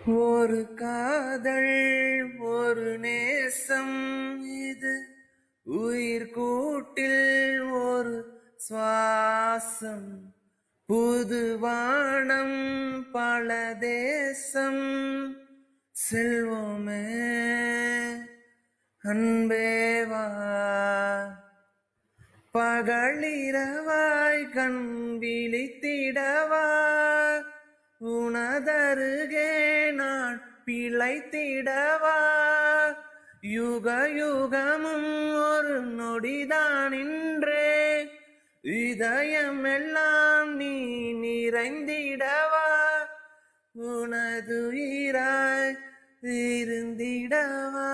ஒரு காதல் ஒரு நேசம் இது உயிர் கூட்டில் ஒரு சுவாசம் புது வானம் பல தேசம் செல்வோமே அன்பேவா பகலிரவாய் கண் விழித்திடவா உனதருகே நான் பிழைத்திடவா யுக யுகமும் ஒரு நொடிதான் இன்றே இதயம் எல்லாம் நீ நிறைந்திடவா உனதுயிராய் இருந்திடவா.